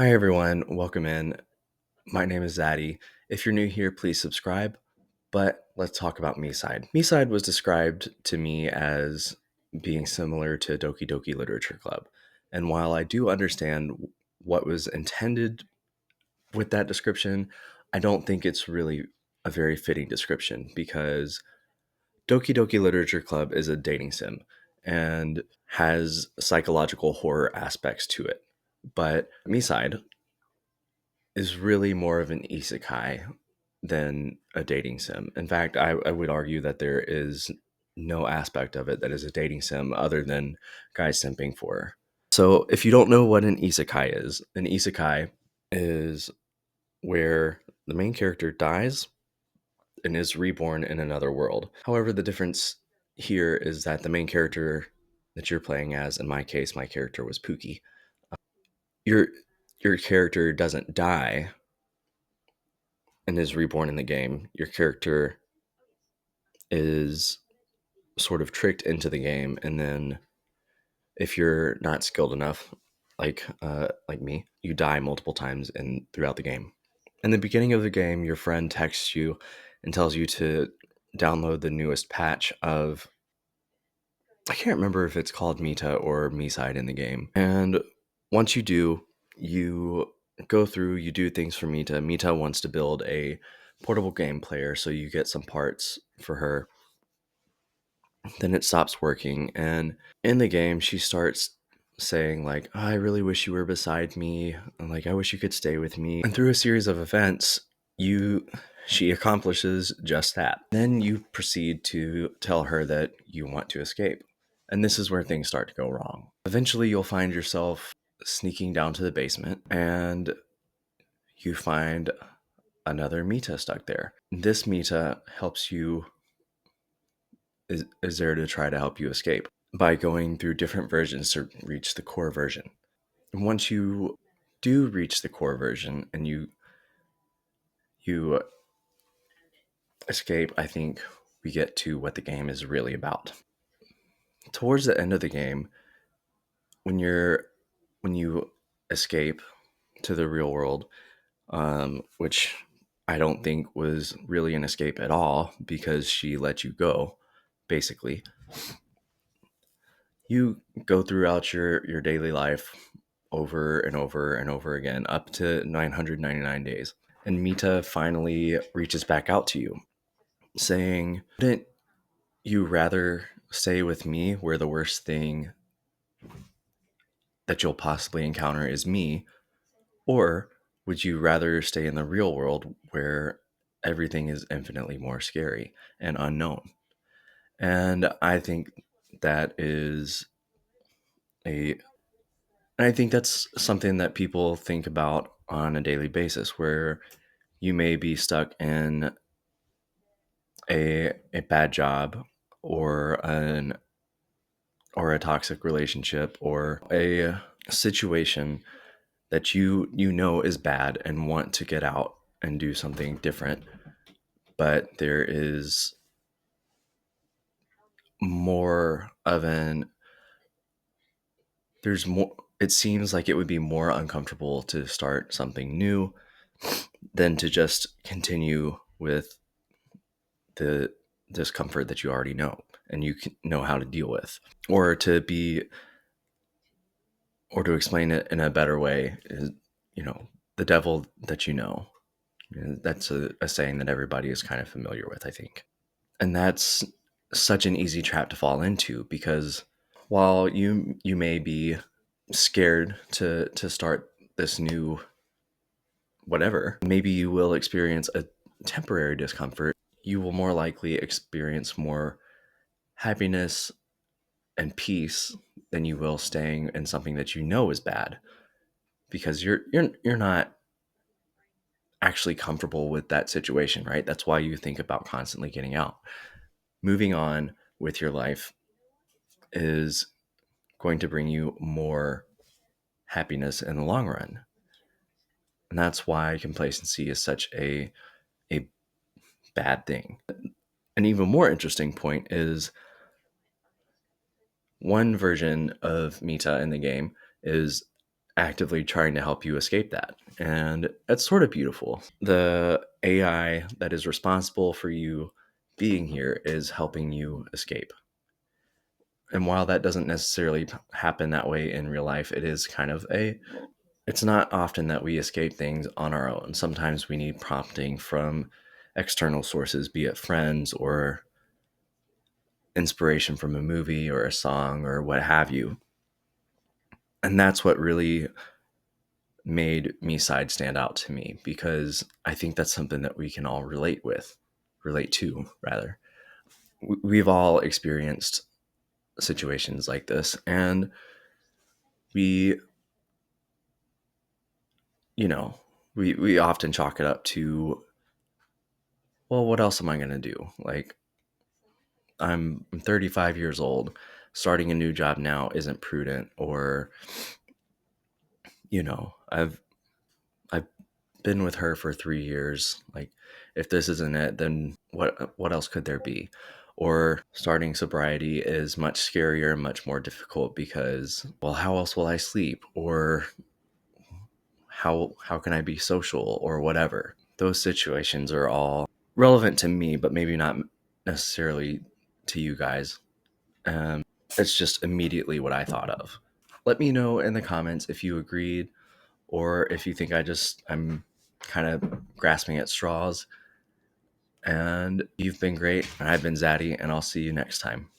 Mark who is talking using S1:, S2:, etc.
S1: Hi everyone, welcome in. My name is Zaddy. If you're new here, please subscribe. But let's talk about MiSide. MiSide was described to me as being similar to Doki Doki Literature Club. And while I do understand what was intended with that description, I don't think it's really a very fitting description because Doki Doki Literature Club is a dating sim and has psychological horror aspects to it. But MiSide is really more of an isekai than a dating sim. In fact, I would argue that there is no aspect of it that is a dating sim other than guys simping for her. So, if you don't know what an isekai is where the main character dies and is reborn in another world. However, the difference here is that the main character that you're playing as, in my case, my character was Pookie. Your your character doesn't die and is reborn in the game. Your character is sort of tricked into the game, and then if you're not skilled enough, like me, you die multiple times in throughout the game. In the beginning of the game, your friend texts you and tells you to download the newest patch of, I can't remember if it's called Mita or MiSide in the game. And once you do, you go through, you do things for Mita. Mita wants to build a portable game player, so you get some parts for her. Then it stops working, and in the game, she starts saying like, "Oh, I really wish you were beside me, and like I wish you could stay with me." And through a series of events, you she accomplishes just that. Then you proceed to tell her that you want to escape. And this is where things start to go wrong. Eventually, you'll find yourself sneaking down to the basement, and you find another Mita stuck there. This Mita helps you, is there to try to help you escape by going through different versions to reach the core version. And once you do reach the core version and you escape, I think we get to what the game is really about. Towards the end of the game, when you escape to the real world, which I don't think was really an escape at all because she let you go, basically. You go throughout your daily life over and over and over again up to 999 days. And Mita finally reaches back out to you saying, "Wouldn't you rather stay with me where the worst thing that you'll possibly encounter is me? Or would you rather stay in the real world where everything is infinitely more scary and unknown?" And that is a I think that's something that people think about on a daily basis where you may be stuck in a bad job or an or a toxic relationship or a situation that you know is bad and want to get out and do something different, but there is more of an there's more it seems like it would be more uncomfortable to start something new than to just continue with the discomfort that you already know and you can know how to deal with. Or to be or to explain it in a better way is, you know, the devil that you know. That's a saying that everybody is kind of familiar with, I think. And that's such an easy trap to fall into because while you may be scared to start this new whatever, maybe you will experience a temporary discomfort. You will more likely experience more happiness and peace than you will staying in something that you know is bad because you're not actually comfortable with that situation, right? That's why you think about constantly getting out. Moving on with your life is going to bring you more happiness in the long run. And that's why complacency is such a bad thing. An even more interesting point is one version of Mita in the game is actively trying to help you escape that. And it's sort of beautiful. The AI that is responsible for you being here is helping you escape. And while that doesn't necessarily happen that way in real life, it is kind of it's not often that we escape things on our own. Sometimes we need prompting from external sources, be it friends or inspiration from a movie or a song or what have you. And that's what really made MiSide stand out to me, because I think that's something that we can all relate to rather. We've all experienced situations like this, and we, you know, we often chalk it up to, well, what else am I going to do? Like, I'm 35 years old. Starting a new job now isn't prudent, or I've been with her for 3 years. Like, if this isn't it, then what else could there be? Or starting sobriety is much scarier and much more difficult because, well, how else will I sleep? Or how can I be social or whatever? Those situations are all relevant to me, but maybe not necessarily to you guys. It's just immediately what I thought of. Let me know in the comments if you agreed, or if you think I'm kind of grasping at straws. And you've been great. And I've been Zaddy, and I'll see you next time.